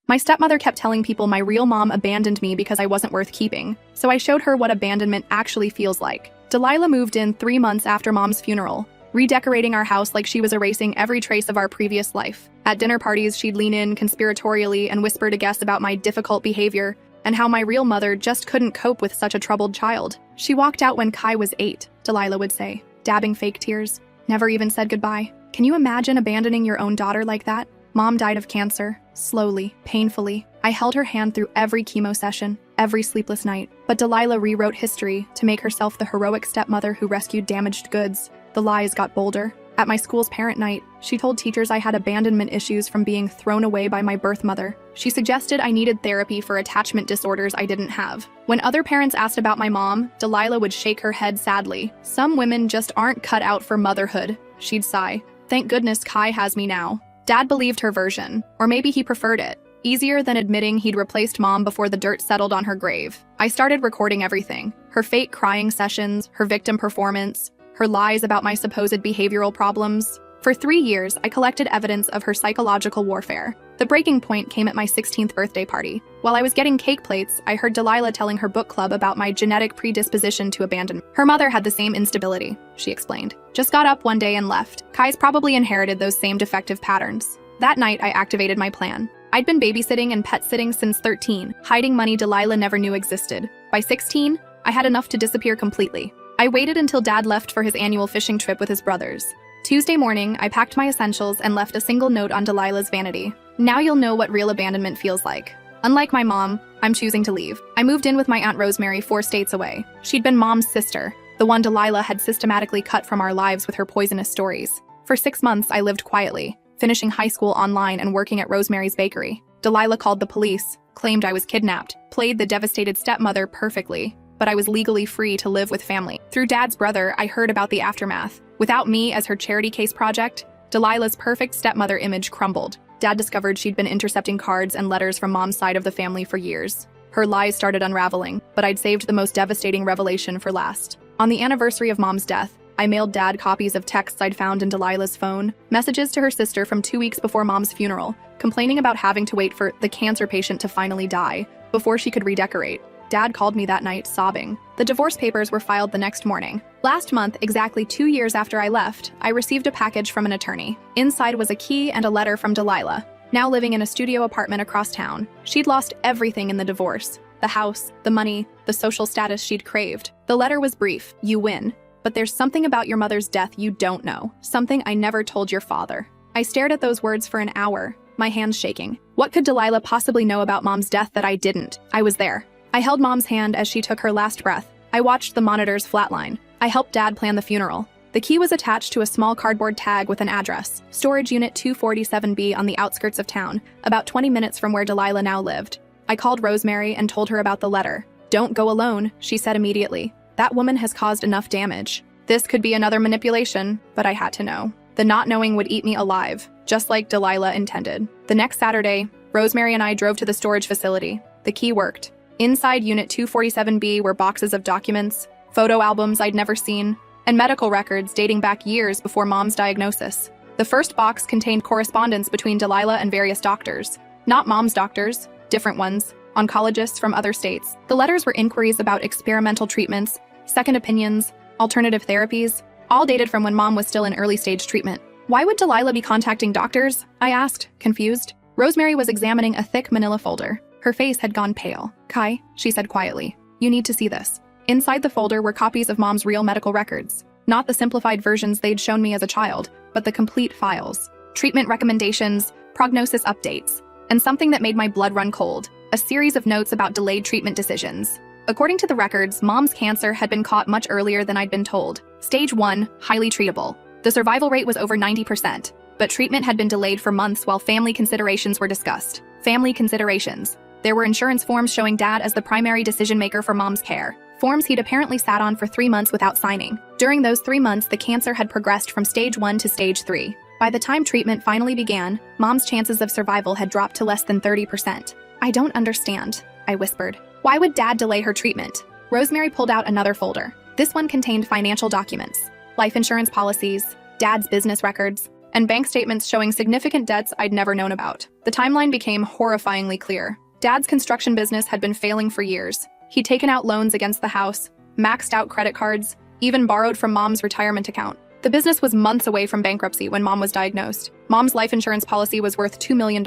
My stepmother kept telling people my real mom abandoned me because I wasn't worth keeping, so I showed her what abandonment actually feels like. Delilah moved in 3 months after Mom's funeral, redecorating our house like she was erasing every trace of our previous life. At dinner parties, she'd lean in conspiratorially and whisper to guests about my difficult behavior and how my real mother just couldn't cope with such a troubled child. She walked out when Kai was 8, Delilah would say, dabbing fake tears. Never even said goodbye. Can you imagine abandoning your own daughter like that? Mom died of cancer, slowly, painfully. I held her hand through every chemo session, every sleepless night. But Delilah rewrote history to make herself the heroic stepmother who rescued damaged goods. The lies got bolder. At my school's parent night, she told teachers I had abandonment issues from being thrown away by my birth mother. She suggested I needed therapy for attachment disorders I didn't have. When other parents asked about my mom, Delilah would shake her head sadly. Some women just aren't cut out for motherhood, she'd sigh. Thank goodness Kai has me now. Dad believed her version, or maybe he preferred it. Easier than admitting he'd replaced Mom before the dirt settled on her grave. I started recording everything. Her fake crying sessions, her victim performance, her lies about my supposed behavioral problems. For 3 years, I collected evidence of her psychological warfare. The breaking point came at my 16th birthday party. While I was getting cake plates, I heard Delilah telling her book club about my genetic predisposition to abandonment. Her mother had the same instability, she explained. Just got up one day and left. Kai's probably inherited those same defective patterns. That night, I activated my plan. I'd been babysitting and pet sitting since 13, hiding money Delilah never knew existed. By 16, I had enough to disappear completely. I waited until Dad left for his annual fishing trip with his brothers. Tuesday morning, I packed my essentials and left a single note on Delilah's vanity. Now you'll know what real abandonment feels like. Unlike my mom, I'm choosing to leave. I moved in with my Aunt Rosemary 4 states away. She'd been Mom's sister, the one Delilah had systematically cut from our lives with her poisonous stories. For 6 months, I lived quietly, finishing high school online and working at Rosemary's Bakery. Delilah called the police, claimed I was kidnapped, played the devastated stepmother perfectly, but I was legally free to live with family. Through Dad's brother, I heard about the aftermath. Without me as her charity case project, Delilah's perfect stepmother image crumbled. Dad discovered she'd been intercepting cards and letters from Mom's side of the family for years. Her lies started unraveling, but I'd saved the most devastating revelation for last. On the anniversary of Mom's death, I mailed Dad copies of texts I'd found in Delilah's phone, messages to her sister from 2 weeks before Mom's funeral, complaining about having to wait for the cancer patient to finally die before she could redecorate. Dad called me that night, sobbing. The divorce papers were filed the next morning. Last month, exactly 2 years after I left, I received a package from an attorney. Inside was a key and a letter from Delilah, now living in a studio apartment across town. She'd lost everything in the divorce. The house, the money, the social status she'd craved. The letter was brief: you win. But there's something about your mother's death you don't know. Something I never told your father. I stared at those words for an hour, my hands shaking. What could Delilah possibly know about Mom's death that I didn't? I was there. I held Mom's hand as she took her last breath. I watched the monitors flatline. I helped Dad plan the funeral. The key was attached to a small cardboard tag with an address, Storage Unit 247B on the outskirts of town, about 20 minutes from where Delilah now lived. I called Rosemary and told her about the letter. Don't go alone, she said immediately. That woman has caused enough damage. This could be another manipulation, but I had to know. The not knowing would eat me alive, just like Delilah intended. The next Saturday, Rosemary and I drove to the storage facility. The key worked. Inside Unit 247B were boxes of documents, photo albums I'd never seen, and medical records dating back years before Mom's diagnosis. The first box contained correspondence between Delilah and various doctors. Not Mom's doctors, different ones, oncologists from other states. The letters were inquiries about experimental treatments, second opinions, alternative therapies, all dated from when Mom was still in early-stage treatment. Why would Delilah be contacting doctors? I asked, confused. Rosemary was examining a thick manila folder. Her face had gone pale. Kai, she said quietly, you need to see this. Inside the folder were copies of Mom's real medical records. Not the simplified versions they'd shown me as a child, but the complete files. Treatment recommendations, prognosis updates, and something that made my blood run cold, a series of notes about delayed treatment decisions. According to the records, Mom's cancer had been caught much earlier than I'd been told. Stage 1, highly treatable. The survival rate was over 90%, but treatment had been delayed for months while family considerations were discussed. Family considerations. There were insurance forms showing Dad as the primary decision-maker for Mom's care. Forms he'd apparently sat on for 3 months without signing. During those 3 months, the cancer had progressed from stage 1 to stage 3. By the time treatment finally began, Mom's chances of survival had dropped to less than 30%. I don't understand, I whispered. Why would Dad delay her treatment? Rosemary pulled out another folder. This one contained financial documents, life insurance policies, Dad's business records. and bank statements showing significant debts I'd never known about. The timeline became horrifyingly clear. Dad's construction business had been failing for years. He'd taken out loans against the house, maxed out credit cards, even borrowed from Mom's retirement account. The business was months away from bankruptcy when Mom was diagnosed. Mom's life insurance policy was worth $2 million,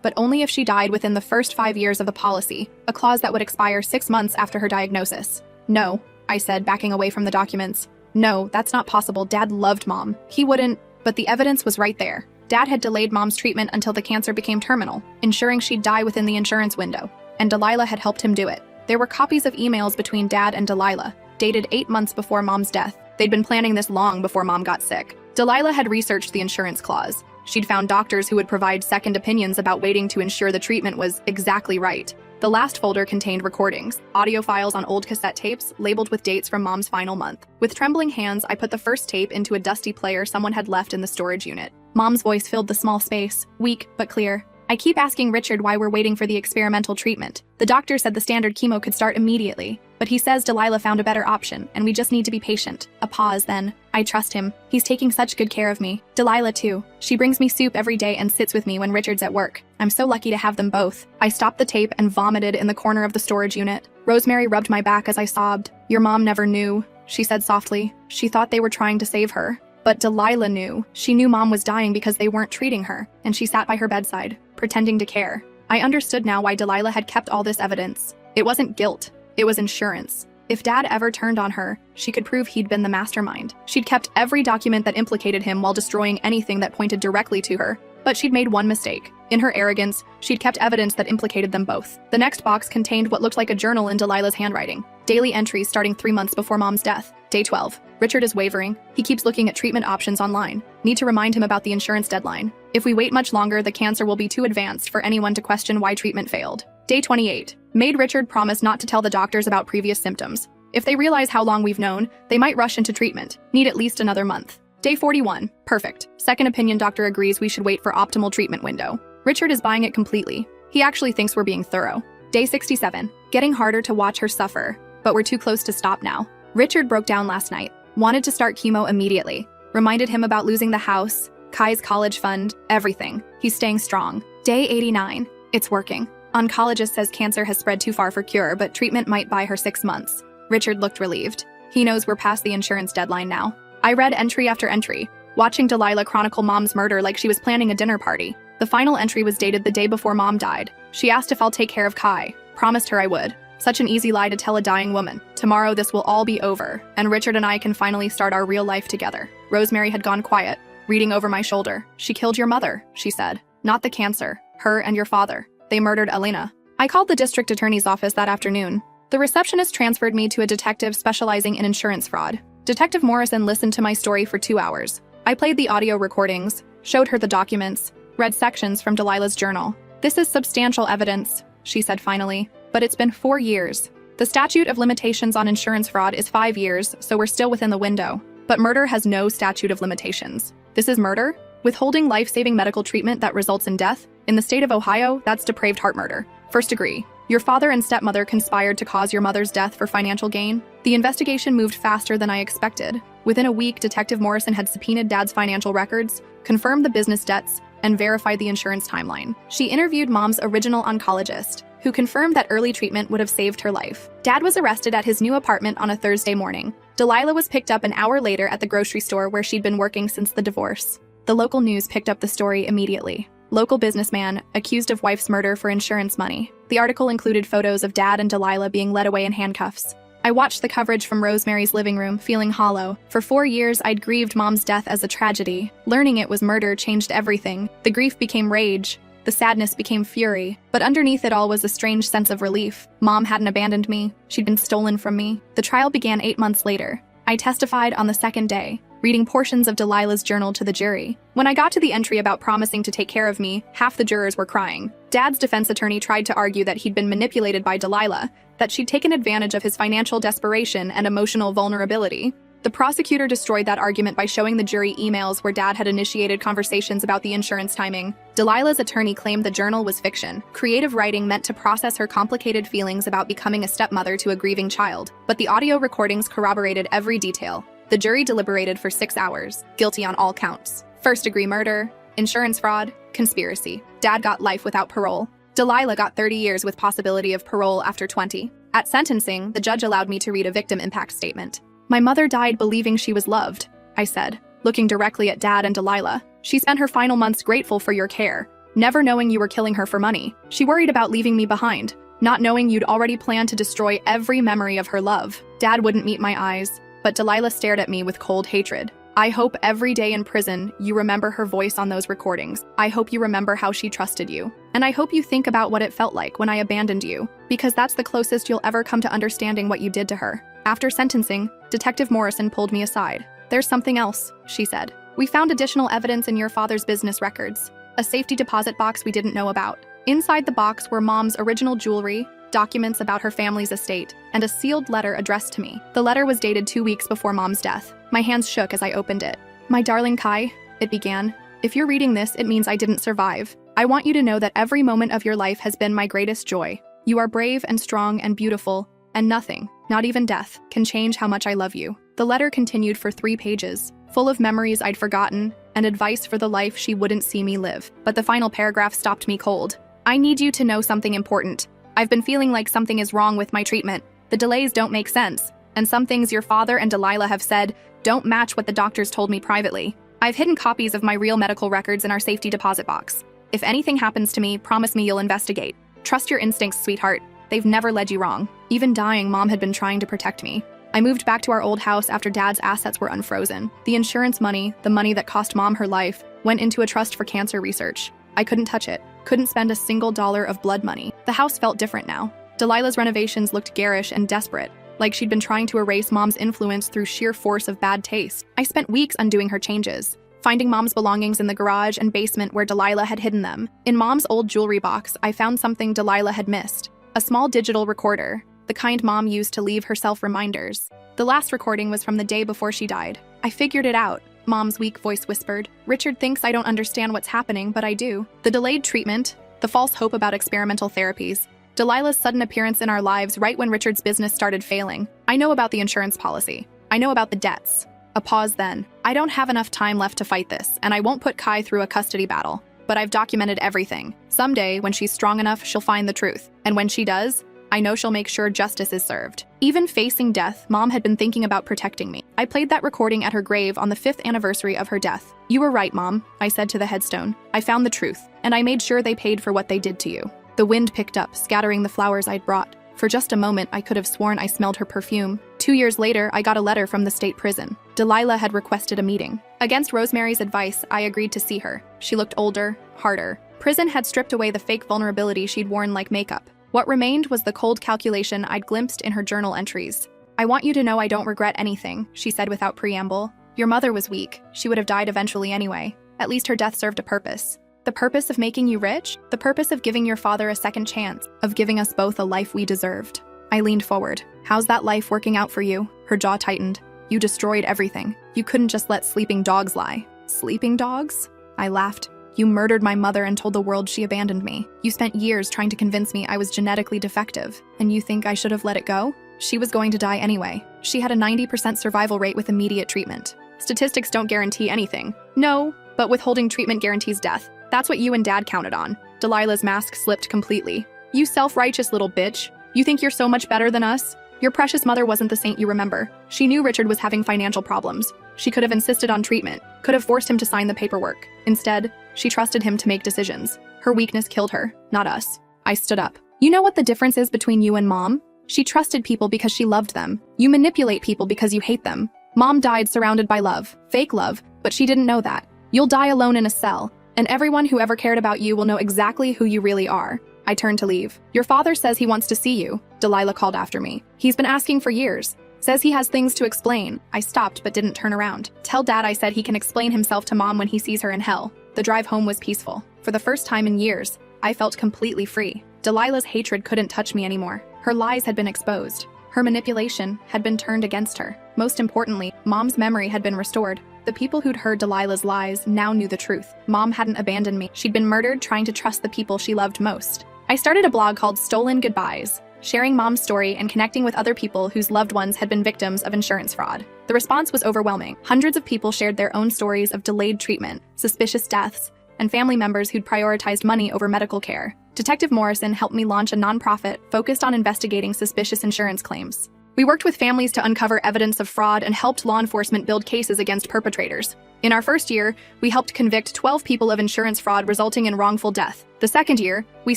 but only if she died within the first 5 years of the policy, a clause that would expire 6 months after her diagnosis. No, I said, backing away from the documents. No, that's not possible. Dad loved Mom. He wouldn't, but the evidence was right there. Dad had delayed Mom's treatment until the cancer became terminal, ensuring she'd die within the insurance window, and Delilah had helped him do it. There were copies of emails between Dad and Delilah, dated 8 months before Mom's death. They'd been planning this long before Mom got sick. Delilah had researched the insurance clause. She'd found doctors who would provide second opinions about waiting to ensure the treatment was exactly right. The last folder contained recordings, audio files on old cassette tapes, labeled with dates from Mom's final month. With trembling hands, I put the first tape into a dusty player someone had left in the storage unit. Mom's voice filled the small space, weak but clear. I keep asking Richard why we're waiting for the experimental treatment. The doctor said the standard chemo could start immediately, but he says Delilah found a better option, and we just need to be patient. A pause, then. I trust him. He's taking such good care of me. Delilah, too. She brings me soup every day and sits with me when Richard's at work. I'm so lucky to have them both. I stopped the tape and vomited in the corner of the storage unit. Rosemary rubbed my back as I sobbed. Your mom never knew, she said softly. She thought they were trying to save her. But Delilah knew. She knew Mom was dying because they weren't treating her, and she sat by her bedside, pretending to care. I understood now why Delilah had kept all this evidence. It wasn't guilt. It was insurance. If Dad ever turned on her, she could prove he'd been the mastermind. She'd kept every document that implicated him while destroying anything that pointed directly to her. But she'd made one mistake. In her arrogance, she'd kept evidence that implicated them both. The next box contained what looked like a journal in Delilah's handwriting. Daily entries starting 3 months before Mom's death. Day 12. Richard is wavering. He keeps looking at treatment options online. Need to remind him about the insurance deadline. If we wait much longer, the cancer will be too advanced for anyone to question why treatment failed. Day 28. Made Richard promise not to tell the doctors about previous symptoms. If they realize how long we've known, they might rush into treatment. Need at least another month. Day 41. Perfect. Second opinion doctor agrees we should wait for optimal treatment window. Richard is buying it completely. He actually thinks we're being thorough. Day 67. Getting harder to watch her suffer, but we're too close to stop now. Richard broke down last night. Wanted to start chemo immediately. Reminded him about losing the house, Kai's college fund, everything. He's staying strong. Day 89. It's working. Oncologist says cancer has spread too far for cure, but treatment might buy her 6 months. Richard looked relieved. He knows we're past the insurance deadline now. I read entry after entry, watching Delilah chronicle Mom's murder like she was planning a dinner party. The final entry was dated the day before Mom died. She asked if I'll take care of Kai. Promised her I would. Such an easy lie to tell a dying woman. Tomorrow this will all be over, and Richard and I can finally start our real life together. Rosemary had gone quiet, reading over my shoulder. She killed your mother, she said. Not the cancer. Her and your father. They murdered Elena. I called the district attorney's office that afternoon. The receptionist transferred me to a detective specializing in insurance fraud. Detective Morrison listened to my story for 2 hours. I played the audio recordings, showed her the documents, read sections from Delilah's journal. This is substantial evidence, she said finally, but it's been 4 years. The statute of limitations on insurance fraud is 5 years, so we're still within the window. But murder has no statute of limitations. This is murder? Withholding life-saving medical treatment that results in death? In the state of Ohio, that's depraved heart murder. First degree. Your father and stepmother conspired to cause your mother's death for financial gain. The investigation moved faster than I expected. Within a week, Detective Morrison had subpoenaed Dad's financial records, confirmed the business debts, and verified the insurance timeline. She interviewed Mom's original oncologist, who confirmed that early treatment would have saved her life. Dad was arrested at his new apartment on a Thursday morning. Delilah was picked up an hour later at the grocery store where she'd been working since the divorce. The local news picked up the story immediately. Local businessman accused of wife's murder for insurance money. The article included photos of Dad and Delilah being led away in handcuffs. I watched the coverage from Rosemary's living room, feeling hollow. For 4 years, I'd grieved Mom's death as a tragedy. Learning it was murder changed everything. The grief became rage. The sadness became fury. But underneath it all was a strange sense of relief. Mom hadn't abandoned me. She'd been stolen from me. The trial began 8 months later. I testified on the second day, reading portions of Delilah's journal to the jury. When I got to the entry about promising to take care of me, half the jurors were crying. Dad's defense attorney tried to argue that he'd been manipulated by Delilah, that she'd taken advantage of his financial desperation and emotional vulnerability. The prosecutor destroyed that argument by showing the jury emails where Dad had initiated conversations about the insurance timing. Delilah's attorney claimed the journal was fiction, creative writing meant to process her complicated feelings about becoming a stepmother to a grieving child. But the audio recordings corroborated every detail. The jury deliberated for 6 hours, guilty on all counts. First-degree murder, insurance fraud, conspiracy. Dad got life without parole. Delilah got 30 years with possibility of parole after 20. At sentencing, the judge allowed me to read a victim impact statement. My mother died believing she was loved, I said, looking directly at Dad and Delilah. She spent her final months grateful for your care, never knowing you were killing her for money. She worried about leaving me behind, not knowing you'd already planned to destroy every memory of her love. Dad wouldn't meet my eyes, but Delilah stared at me with cold hatred. I hope every day in prison you remember her voice on those recordings. I hope you remember how she trusted you. And I hope you think about what it felt like when I abandoned you, because that's the closest you'll ever come to understanding what you did to her. After sentencing, Detective Morrison pulled me aside. There's something else, she said. We found additional evidence in your father's business records, a safety deposit box we didn't know about. Inside the box were Mom's original jewelry, documents about her family's estate, and a sealed letter addressed to me. The letter was dated 2 weeks before Mom's death. My hands shook as I opened it. My darling Kai, it began. If you're reading this, it means I didn't survive. I want you to know that every moment of your life has been my greatest joy. You are brave and strong and beautiful, and nothing, not even death, can change how much I love you. The letter continued for 3 pages, full of memories I'd forgotten and advice for the life she wouldn't see me live. But the final paragraph stopped me cold. I need you to know something important. I've been feeling like something is wrong with my treatment. The delays don't make sense, and some things your father and Delilah have said don't match what the doctors told me privately. I've hidden copies of my real medical records in our safety deposit box. If anything happens to me, promise me you'll investigate. Trust your instincts, sweetheart. They've never led you wrong. Even dying, Mom had been trying to protect me. I moved back to our old house after Dad's assets were unfrozen. The insurance money, the money that cost Mom her life, went into a trust for cancer research. I couldn't touch it. Couldn't spend a single dollar of blood money. The house felt different now. Delilah's renovations looked garish and desperate, like she'd been trying to erase Mom's influence through sheer force of bad taste. I spent weeks undoing her changes, finding Mom's belongings in the garage and basement where Delilah had hidden them. In Mom's old jewelry box, I found something Delilah had missed. A small digital recorder, the kind Mom used to leave herself reminders. The last recording was from the day before she died. I figured it out, Mom's weak voice whispered. Richard thinks I don't understand what's happening, but I do. The delayed treatment, the false hope about experimental therapies, Delilah's sudden appearance in our lives right when Richard's business started failing. I know about the insurance policy. I know about the debts. A pause then. I don't have enough time left to fight this, and I won't put Kai through a custody battle. But I've documented everything. Someday, when she's strong enough, she'll find the truth. And when she does, I know she'll make sure justice is served. Even facing death, Mom had been thinking about protecting me. I played that recording at her grave on the 5th anniversary of her death. You were right, Mom, I said to the headstone. I found the truth, and I made sure they paid for what they did to you. The wind picked up, scattering the flowers I'd brought. For just a moment, I could have sworn I smelled her perfume. 2 years later, I got a letter from the state prison. Delilah had requested a meeting. Against Rosemary's advice, I agreed to see her. She looked older, harder. Prison had stripped away the fake vulnerability she'd worn like makeup. What remained was the cold calculation I'd glimpsed in her journal entries. I want you to know I don't regret anything, she said without preamble. Your mother was weak. She would have died eventually anyway. At least her death served a purpose. The purpose of making you rich? The purpose of giving your father a second chance, of giving us both a life we deserved. I leaned forward. How's that life working out for you? Her jaw tightened. You destroyed everything. You couldn't just let sleeping dogs lie. Sleeping dogs? I laughed. You murdered my mother and told the world she abandoned me. You spent years trying to convince me I was genetically defective. And you think I should have let it go? She was going to die anyway. She had a 90% survival rate with immediate treatment. Statistics don't guarantee anything. No, but withholding treatment guarantees death. That's what you and Dad counted on. Delilah's mask slipped completely. You self-righteous little bitch. You think you're so much better than us? Your precious mother wasn't the saint you remember. She knew Richard was having financial problems. She could have insisted on treatment, could have forced him to sign the paperwork. Instead, she trusted him to make decisions. Her weakness killed her, not us. I stood up. You know what the difference is between you and Mom? She trusted people because she loved them. You manipulate people because you hate them. Mom died surrounded by love, fake love, but she didn't know that. You'll die alone in a cell, and everyone who ever cared about you will know exactly who you really are. I turned to leave. Your father says he wants to see you, Delilah called after me. He's been asking for years. Says he has things to explain. I stopped but didn't turn around. Tell Dad I said he can explain himself to Mom when he sees her in hell. The drive home was peaceful. For the first time in years, I felt completely free. Delilah's hatred couldn't touch me anymore. Her lies had been exposed. Her manipulation had been turned against her. Most importantly, Mom's memory had been restored. The people who'd heard Delilah's lies now knew the truth. Mom hadn't abandoned me. She'd been murdered trying to trust the people she loved most. I started a blog called Stolen Goodbyes, sharing Mom's story and connecting with other people whose loved ones had been victims of insurance fraud. The response was overwhelming. Hundreds of people shared their own stories of delayed treatment, suspicious deaths, and family members who'd prioritized money over medical care. Detective Morrison helped me launch a nonprofit focused on investigating suspicious insurance claims. We worked with families to uncover evidence of fraud and helped law enforcement build cases against perpetrators. In our first year, we helped convict 12 people of insurance fraud resulting in wrongful death. The second year, we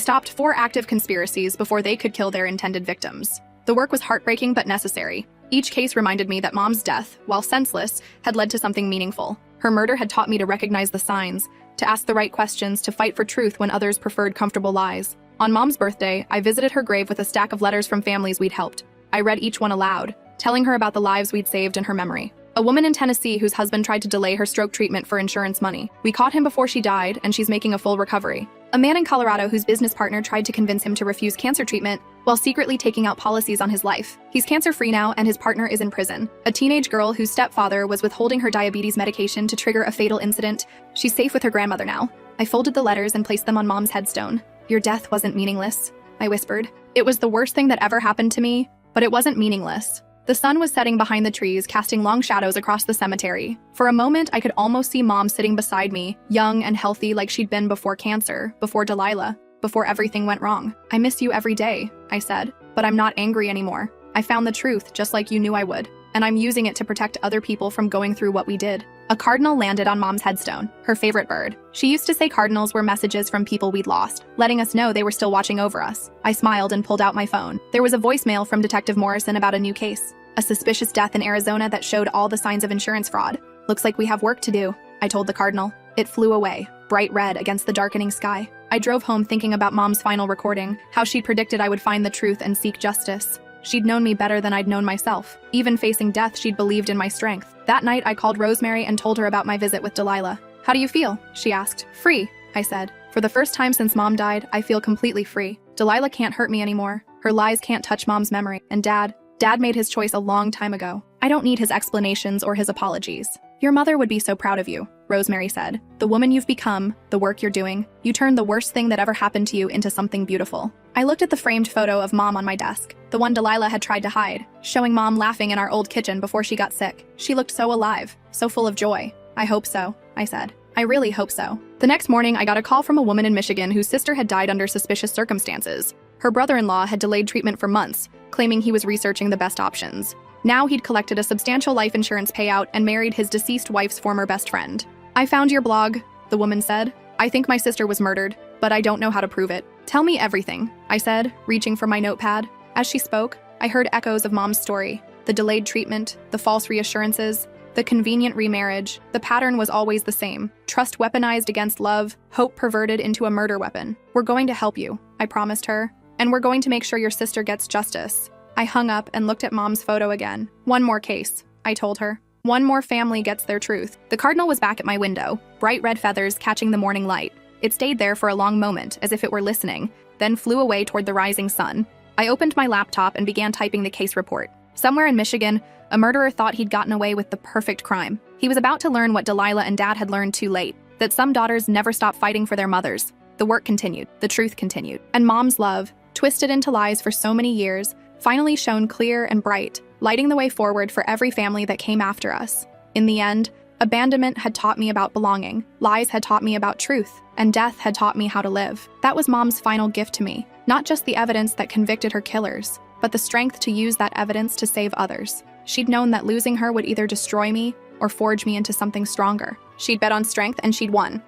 stopped 4 active conspiracies before they could kill their intended victims. The work was heartbreaking but necessary. Each case reminded me that Mom's death, while senseless, had led to something meaningful. Her murder had taught me to recognize the signs, to ask the right questions, to fight for truth when others preferred comfortable lies. On Mom's birthday, I visited her grave with a stack of letters from families we'd helped. I read each one aloud, telling her about the lives we'd saved in her memory. A woman in Tennessee whose husband tried to delay her stroke treatment for insurance money. We caught him before she died, and she's making a full recovery. A man in Colorado whose business partner tried to convince him to refuse cancer treatment while secretly taking out policies on his life. He's cancer-free now, and his partner is in prison. A teenage girl whose stepfather was withholding her diabetes medication to trigger a fatal incident. She's safe with her grandmother now. I folded the letters and placed them on Mom's headstone. "Your death wasn't meaningless," I whispered. "It was the worst thing that ever happened to me, but it wasn't meaningless." The sun was setting behind the trees, casting long shadows across the cemetery. For a moment, I could almost see Mom sitting beside me, young and healthy like she'd been before cancer, before Delilah, before everything went wrong. "I miss you every day," I said, "but I'm not angry anymore. I found the truth, just like you knew I would, and I'm using it to protect other people from going through what we did." A cardinal landed on Mom's headstone, her favorite bird. She used to say cardinals were messages from people we'd lost, letting us know they were still watching over us. I smiled and pulled out my phone. There was a voicemail from Detective Morrison about a new case, a suspicious death in Arizona that showed all the signs of insurance fraud. "Looks like we have work to do," I told the cardinal. It flew away, bright red against the darkening sky. I drove home thinking about Mom's final recording, how she'd predicted I would find the truth and seek justice. She'd known me better than I'd known myself. Even facing death, she'd believed in my strength. That night, I called Rosemary and told her about my visit with Delilah. "How do you feel?" she asked. "Free," I said. "For the first time since Mom died, I feel completely free. Delilah can't hurt me anymore. Her lies can't touch Mom's memory. And Dad made his choice a long time ago. I don't need his explanations or his apologies." "Your mother would be so proud of you," Rosemary said. "The woman you've become, the work you're doing. You turned the worst thing that ever happened to you into something beautiful." I looked at the framed photo of Mom on my desk, the one Delilah had tried to hide, showing Mom laughing in our old kitchen before she got sick. She looked so alive, so full of joy. "I hope so," I said. "I really hope so." The next morning, I got a call from a woman in Michigan whose sister had died under suspicious circumstances. Her brother-in-law had delayed treatment for months, claiming he was researching the best options. Now he'd collected a substantial life insurance payout and married his deceased wife's former best friend. "I found your blog," the woman said. "I think my sister was murdered, but I don't know how to prove it." "Tell me everything," I said, reaching for my notepad. As she spoke, I heard echoes of Mom's story. The delayed treatment, the false reassurances, the convenient remarriage. The pattern was always the same. Trust weaponized against love, hope perverted into a murder weapon. "We're going to help you," I promised her, "and we're going to make sure your sister gets justice." I hung up and looked at Mom's photo again. "One more case," I told her. "One more family gets their truth." The cardinal was back at my window, bright red feathers catching the morning light. It stayed there for a long moment, as if it were listening, then flew away toward the rising sun. I opened my laptop and began typing the case report. Somewhere in Michigan, a murderer thought he'd gotten away with the perfect crime. He was about to learn what Delilah and Dad had learned too late, that some daughters never stop fighting for their mothers. The work continued, the truth continued. And Mom's love, twisted into lies for so many years, finally shone clear and bright, lighting the way forward for every family that came after us. In the end, abandonment had taught me about belonging, lies had taught me about truth, and death had taught me how to live. That was Mom's final gift to me, not just the evidence that convicted her killers, but the strength to use that evidence to save others. She'd known that losing her would either destroy me or forge me into something stronger. She'd bet on strength and she'd won.